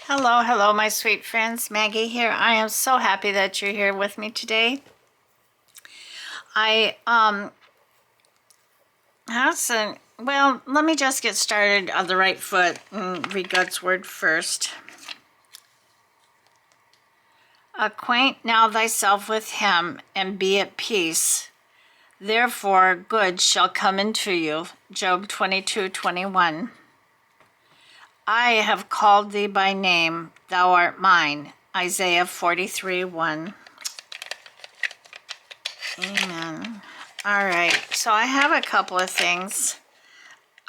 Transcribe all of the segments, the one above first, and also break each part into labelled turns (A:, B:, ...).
A: Hello, hello, my sweet friends. Maggie here. I am so happy that you're here with me today. I have some. Well, let me just get started on the right foot and read God's word first. Acquaint now thyself with him and be at peace. Therefore, good shall come into you. Job 22:21. I have called thee by name, thou art mine. Isaiah 43:1. Amen. All right, so I have a couple of things.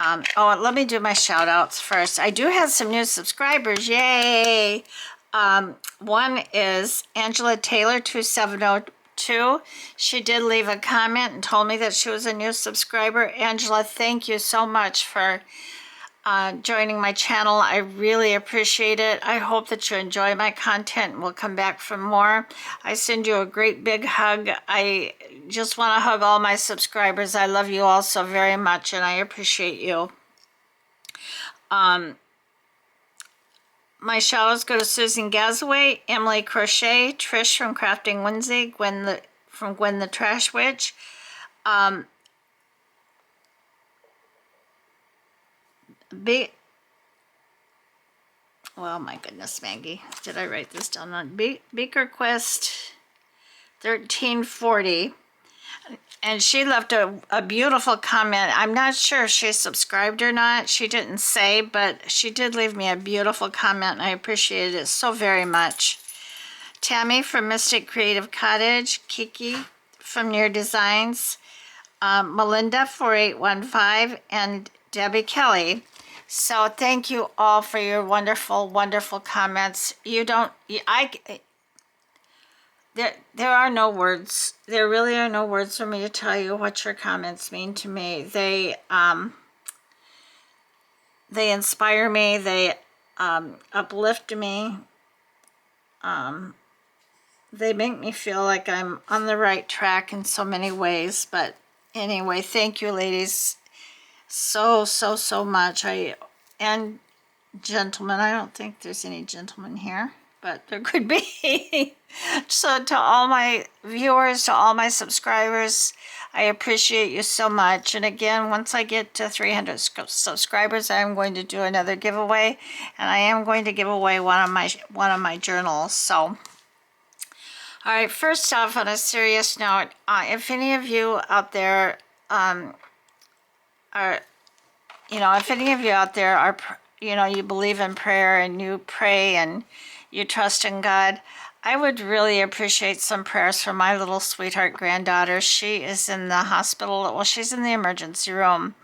A: Let me do my shout outs first. I do have some new subscribers. Yay! One is Angela Taylor 2702. She did leave a comment and told me that she was a new subscriber. Angela, thank you so much for joining my channel. I really appreciate it. I hope that you enjoy my content and will come back for more. I send you a great big hug. I just want to hug all my subscribers. I love you all so very much and I appreciate you. My shout-outs go to Susan Gazaway, Emily Crochet, Trish from Crafting Whimsy, from Gwen the Trash Witch, well, my goodness, Maggie, did I write this down on Beaker Quest 1340? And she left a beautiful comment. I'm not sure if she subscribed or not. She didn't say, but she did leave me a beautiful comment, and I appreciated it so very much. Tammy from Mystic Creative Cottage, Kiki from Near Designs, Melinda 4815, and Debbie Kelly. So thank you all for your wonderful, wonderful comments. There are no words. There really are no words for me to tell you what your comments mean to me. They inspire me. They uplift me. They make me feel like I'm on the right track in so many ways. But anyway, thank you, ladies, so much. And gentlemen, I don't think there's any gentlemen here, but there could be. So to all my viewers, to all my subscribers, I appreciate you so much. And again, once I get to 300 subscribers, I'm going to do another giveaway, and I am going to give away one of my journals. So, all right. First off, on a serious note, if any of you out there if any of you out there are, you believe in prayer and you pray and you trust in God, I would really appreciate some prayers for my little sweetheart granddaughter. She is in the hospital. Well, she's in the emergency room.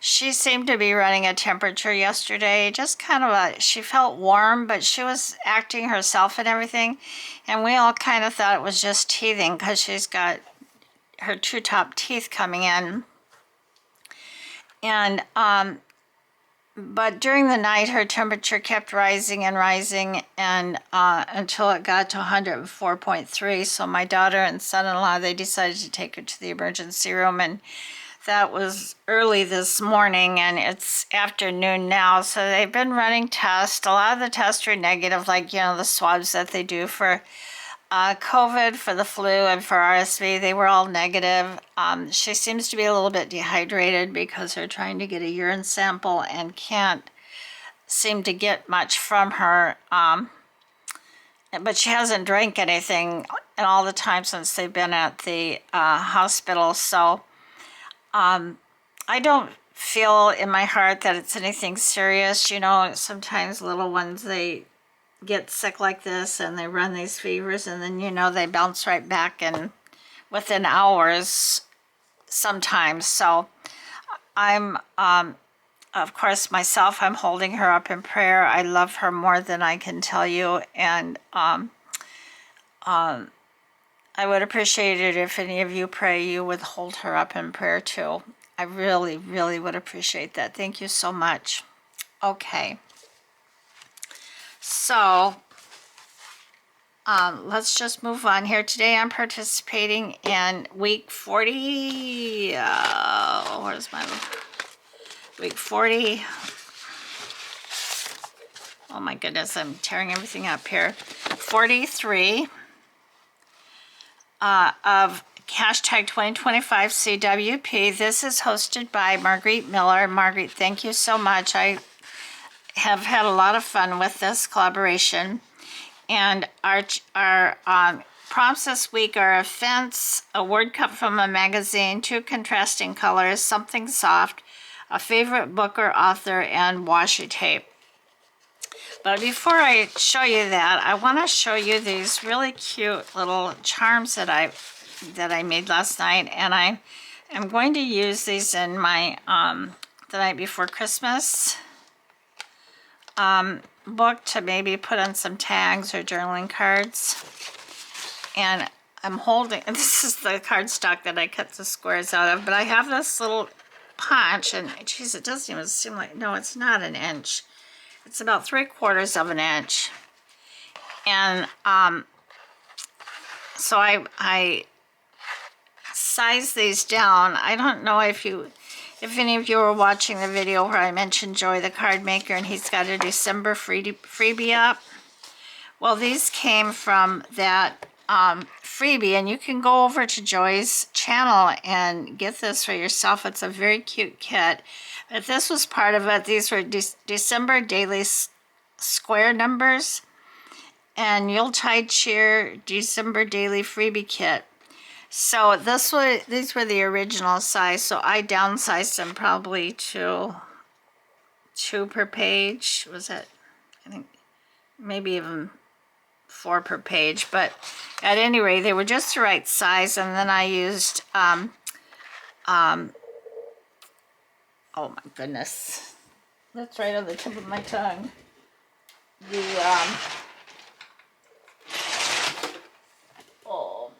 A: She seemed to be running a temperature yesterday, just she felt warm, but she was acting herself and everything. And we all kind of thought it was just teething because she's got her two top teeth coming in. And, but during the night, her temperature kept rising and rising, and until it got to 104.3. So my daughter and son-in-law, they decided to take her to the emergency room, and that was early this morning, and it's afternoon now. So they've been running tests. A lot of the tests were negative, like, the swabs that they do for COVID, for the flu, and for RSV, they were all negative. She seems to be a little bit dehydrated because they're trying to get a urine sample and can't seem to get much from her. But she hasn't drank anything in all the time since they've been at the hospital. So I don't feel in my heart that it's anything serious. Sometimes little ones, they get sick like this and they run these fevers, and then they bounce right back and within hours sometimes. So I'm of course myself, I'm holding her up in prayer. I love her more than I can tell you, and I would appreciate it if any of you pray you would hold her up in prayer too. I really would appreciate that. Thank you so much. Okay, so let's just move on here. Today I'm participating in week 40. Where's my week 40? Oh my goodness, I'm tearing everything up here. 43 of hashtag 2025 CWP. This is hosted by Margarete Miller. Margarete, thank you so much. I have had a lot of fun with this collaboration. And our prompts this week are a fence, a word cut from a magazine, 2 contrasting colors, something soft, a favorite book or author, and washi tape. But before I show you that, I want to show you these really cute little charms that I made last night, and I am going to use these in my the night before Christmas book to maybe put on some tags or journaling cards. And I'm holding, and this is the cardstock that I cut the squares out of, but I have this little punch, and geez, it doesn't even seem like, no, it's not an inch. It's about 3/4 of an inch. And so I size these down. I don't know if any of you were watching the video where I mentioned Joy the card maker, and he's got a December freebie up. Well, these came from that freebie, and you can go over to Joy's channel and get this for yourself. It's a very cute kit. But this was part of it. These were December daily square numbers and Yuletide Cheer December daily freebie kit. So these were the original size, so I downsized them probably to 2 per page. Was it? I think maybe even 4 per page, but at any rate, they were just the right size. And then I used, oh my goodness, that's right on the tip of my tongue. Oh,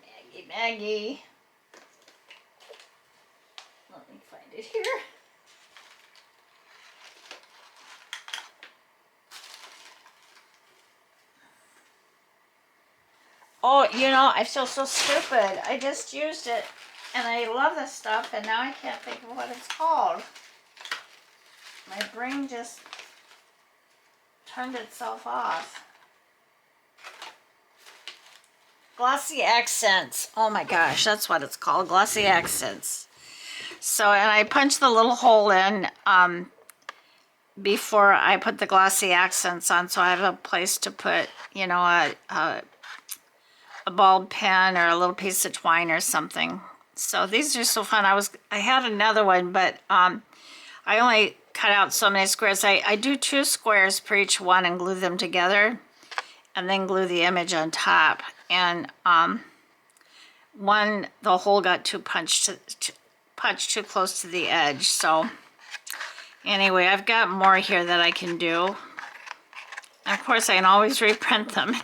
A: Maggie. Let me find it here. Oh, you know, I feel so stupid. I just used it, and I love this stuff, and now I can't think of what it's called. My brain just turned itself off. Glossy Accents. Oh my gosh, that's what it's called, Glossy Accents. So, and I punched the little hole in before I put the glossy accents on, so I have a place to put, you know, a ball pen or a little piece of twine or something. So these are so fun. I had another one, but I only cut out so many squares. I do 2 squares per each one and glue them together, and then glue the image on top. And the hole got too punched too close to the edge. So anyway, I've got more here that I can do. And of course, I can always reprint them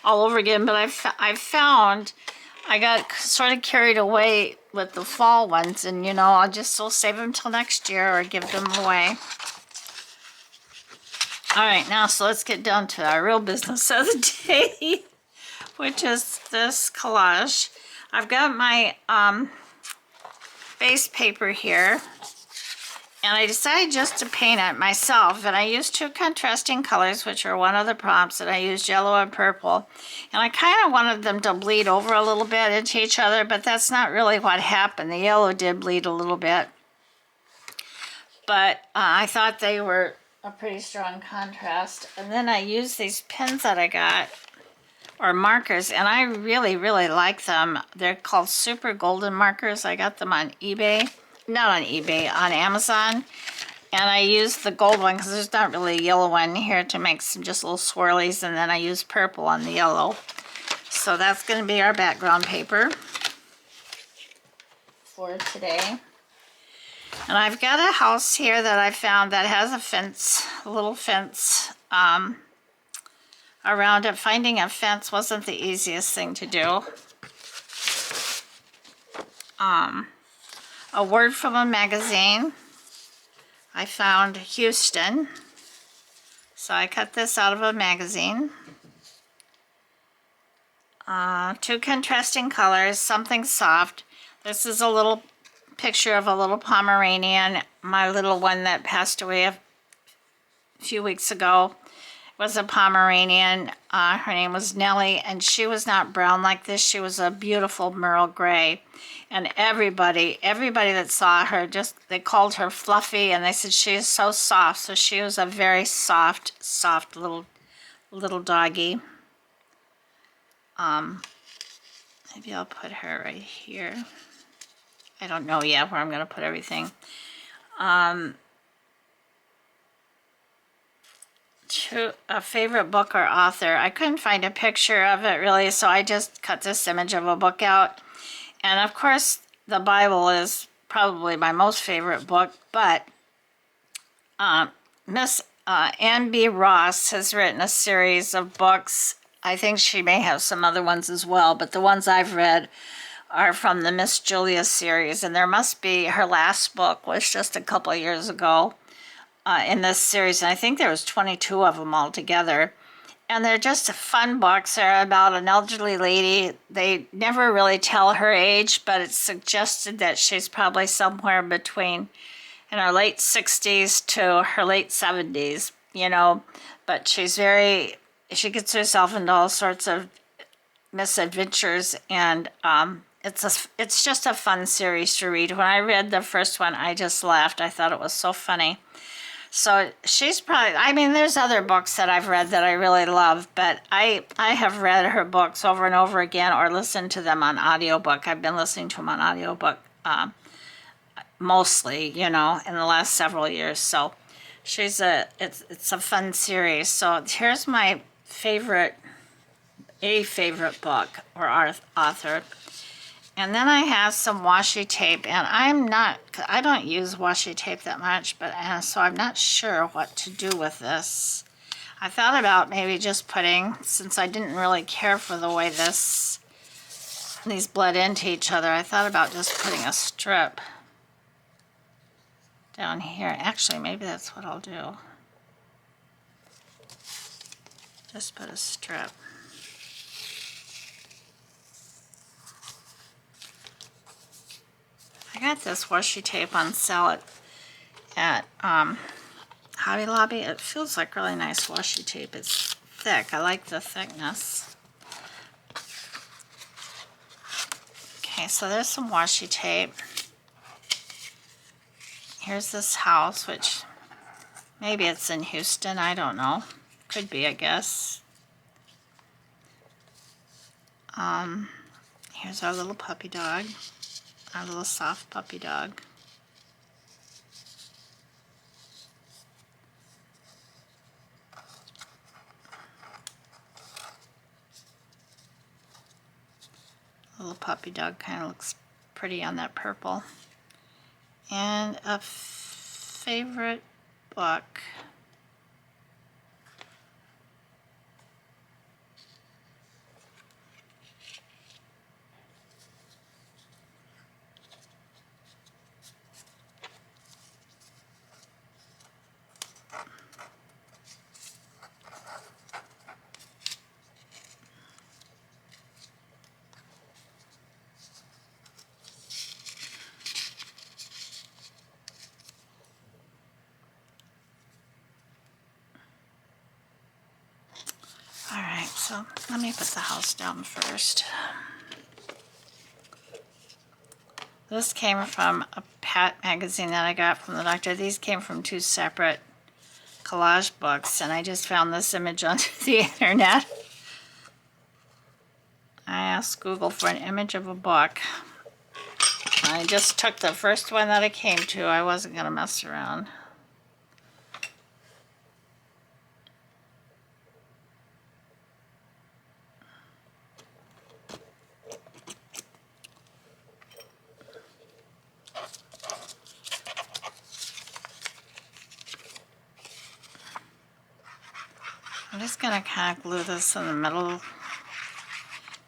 A: all over again, but I've found I got sort of carried away with the fall ones, and you know, I'll save them till next year or give them away. All right, now, so let's get down to our real business of the day, which is this collage. I've got my base paper here, and I decided just to paint it myself, and I used 2 contrasting colors, which are one of the prompts, and I used yellow and purple. And I kind of wanted them to bleed over a little bit into each other, but that's not really what happened. The yellow did bleed a little bit, but I thought they were a pretty strong contrast. And then I used these pens that I got, or markers, and I really, really like them. They're called Super Golden Markers. I got them on eBay. Not on eBay, on Amazon. And I used the gold one because there's not really a yellow one here to make some just little swirlies, and then I used purple on the yellow. So that's going to be our background paper for today. And I've got a house here that I found that has a fence, a little fence around it. Finding a fence wasn't the easiest thing to do. A word from a magazine. I found Houston. So I cut this out of a magazine. 2 contrasting colors, something soft. This is a little picture of a little Pomeranian, my little one that passed away a few weeks ago. was a Pomeranian. Her name was Nellie, and she was not brown like this. She was a beautiful merle gray. And everybody that saw her, they called her Fluffy, and they said she is so soft. So she was a very soft little doggy. Maybe I'll put her right here. I don't know yet where I'm going to put everything. A favorite book or author. I couldn't find a picture of it really, so I just cut this image of a book out. And of course, the Bible is probably my most favorite book, but Miss Ann B. Ross has written a series of books. I think she may have some other ones as well, but the ones I've read are from the Miss Julia series, and there must be, her last book was just a couple of years ago in this series, and I think there was 22 of them altogether. And they're just fun books. They're about an elderly lady. They never really tell her age, but it's suggested that she's probably somewhere between in her late 60s to her late 70s, you know. But she gets herself into all sorts of misadventures, and it's just a fun series to read. When I read the first one, I just laughed. I thought it was so funny. So she's probably, I mean, there's other books that I've read that I really love, but I have read her books over and over again or listened to them on audiobook. I've been listening to them on audiobook mostly, you know, in the last several years. So it's a fun series. So here's my favorite book or author. And then I have some washi tape, and I don't use washi tape that much, but so I'm not sure what to do with this. I thought about maybe just putting, since I didn't really care for the way these bled into each other, I thought about just putting a strip down here. Actually, maybe that's what I'll do. Just put a strip. I got this washi tape on sale at Hobby Lobby. It feels like really nice washi tape. It's thick. I like the thickness. Okay, so there's some washi tape. Here's this house, which maybe it's in Houston. I don't know. Could be, I guess. Here's our little puppy dog. Our little soft puppy dog. Little puppy dog kind of looks pretty on that purple. And a favorite book. Alright, so let me put the house down first. This came from a Pat magazine that I got from the doctor. These came from two separate collage books, and I just found this image on the internet. I asked Google for an image of a book. I just took the first one that I came to. I wasn't going to mess around. I'm just going to kind of glue this in the middle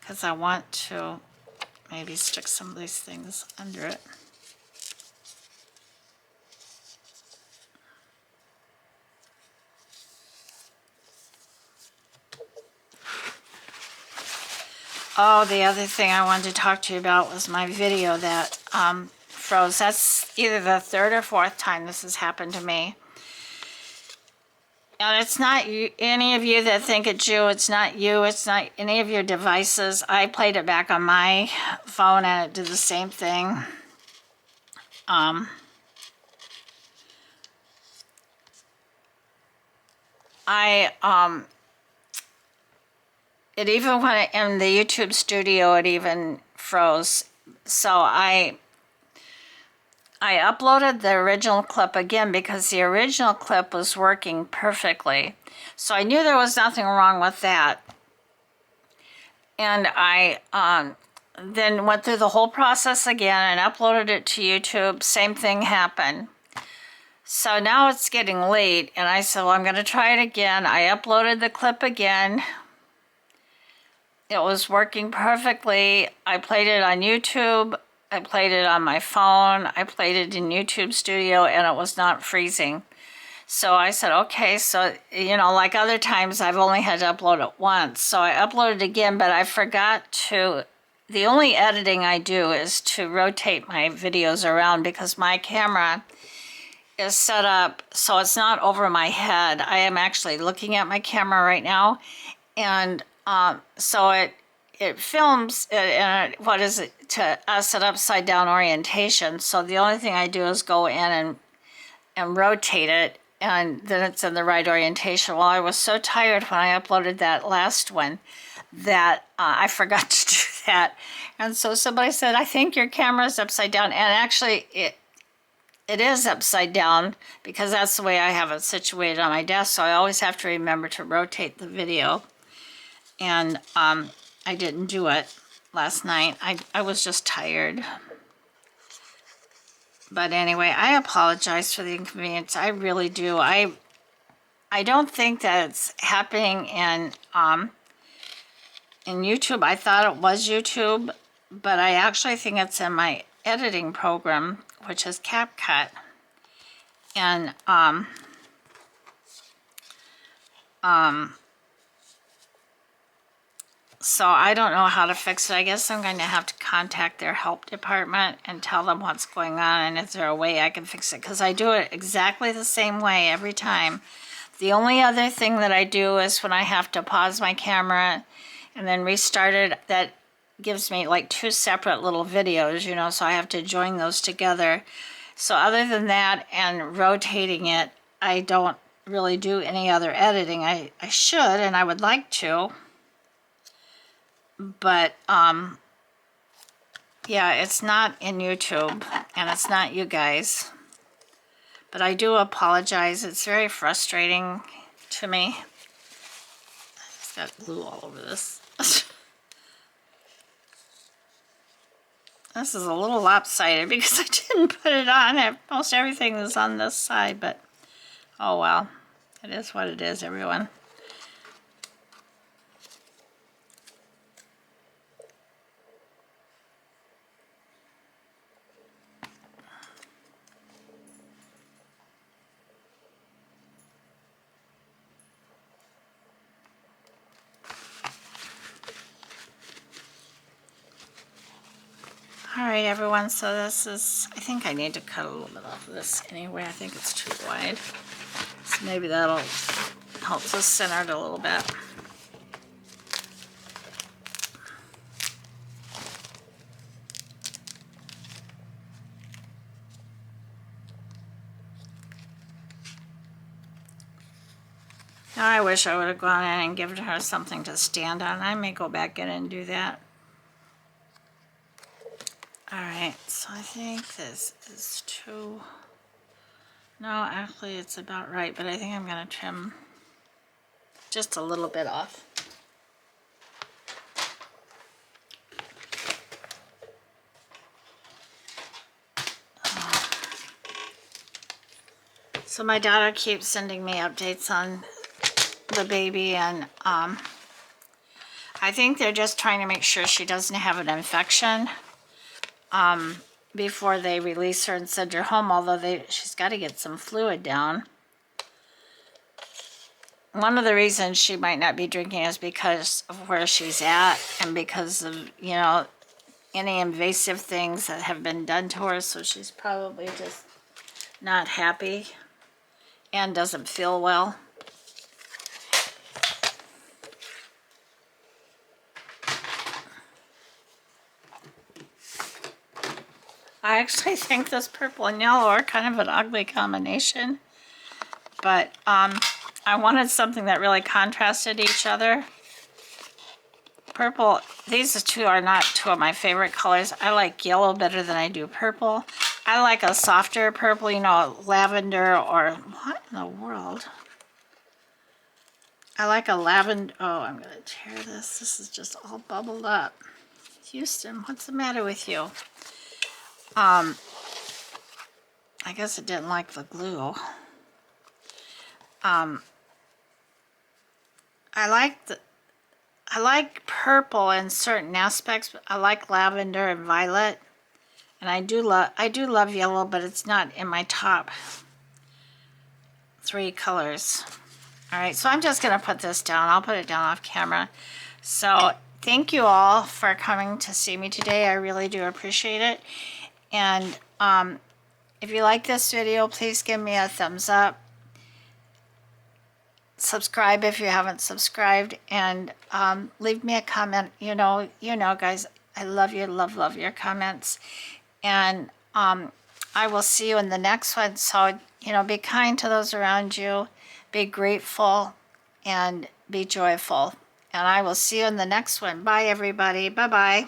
A: because I want to maybe stick some of these things under it. Oh, the other thing I wanted to talk to you about was my video that froze. That's either the third or fourth time this has happened to me. And it's not you, any of you that think it's you. It's not you. It's not any of your devices. I played it back on my phone and it did the same thing. It even when in the YouTube studio, it even froze. So I uploaded the original clip again because the original clip was working perfectly. So I knew there was nothing wrong with that. And I then went through the whole process again and uploaded it to YouTube. Same thing happened. So now it's getting late and I said, well, I'm going to try it again. I uploaded the clip again. It was working perfectly. I played it on YouTube. I played it on my phone. I played it in YouTube Studio and it was not freezing. So I said, okay, so, you know, like other times I've only had to upload it once. So I uploaded again, but I forgot to, the only editing I do is to rotate my videos around because my camera is set up so it's not over my head. I am actually looking at my camera right now, and so it films and what is it to us at upside down orientation. So the only thing I do is go in and rotate it, and then it's in the right orientation. Well, I was so tired when I uploaded that last one that I forgot to do that. And so somebody said, I think your camera's upside down. And actually it is upside down because that's the way I have it situated on my desk. So I always have to remember to rotate the video. And I didn't do it last night. I was just tired. But anyway, I apologize for the inconvenience. I really do. I don't think that it's happening in YouTube. I thought it was YouTube, but I actually think it's in my editing program, which is CapCut. And so I don't know how to fix it. I guess I'm going to have to contact their help department and tell them what's going on and is there a way I can fix it, because I do it exactly the same way every time. The only other thing that I do is when I have to pause my camera and then restart it, that gives me like two separate little videos, you know, so I have to join those together. So other than that and rotating it, I don't really do any other editing. I should, and I would like to. But yeah, it's not in YouTube and it's not you guys. But I do apologize. It's very frustrating to me. It's got glue all over this. This is a little lopsided because I didn't put it on. Most everything is on this side, but oh well. It is what it is, everyone. All right, everyone, so this is, I think I need to cut a little bit off of this anyway. I think it's too wide. So maybe that'll help to center it a little bit. Now I wish I would have gone in and given her something to stand on. I may go back in and do that. Alright, so I think this is too... No, actually it's about right, but I think I'm going to trim just a little bit off. So my daughter keeps sending me updates on the baby, and I think they're just trying to make sure she doesn't have an infection before they release her and send her home, although she's got to get some fluid down. One of the reasons she might not be drinking is because of where she's at and because of, you know, any invasive things that have been done to her, so she's probably just not happy and doesn't feel well. I actually think this purple and yellow are kind of an ugly combination, but I wanted something that really contrasted each other. Purple, these two are not two of my favorite colors. I like yellow better than I do purple. I like a softer purple, you know, lavender or what in the world? I like a lavender. Oh, I'm going to tear this. This is just all bubbled up. Houston, what's the matter with you? I guess it didn't like the glue. I like purple in certain aspects, but I like lavender and violet. And I do love yellow, but it's not in my top 3 colors. All right, so I'm just going to put this down. I'll put it down off camera. So thank you all for coming to see me today. I really do appreciate it. And if you like this video, please give me a thumbs up. Subscribe if you haven't subscribed, and leave me a comment. You know, guys, I love you, love your comments. And I will see you in the next one. So, you know, be kind to those around you, be grateful, and be joyful. And I will see you in the next one. Bye, everybody. Bye-bye.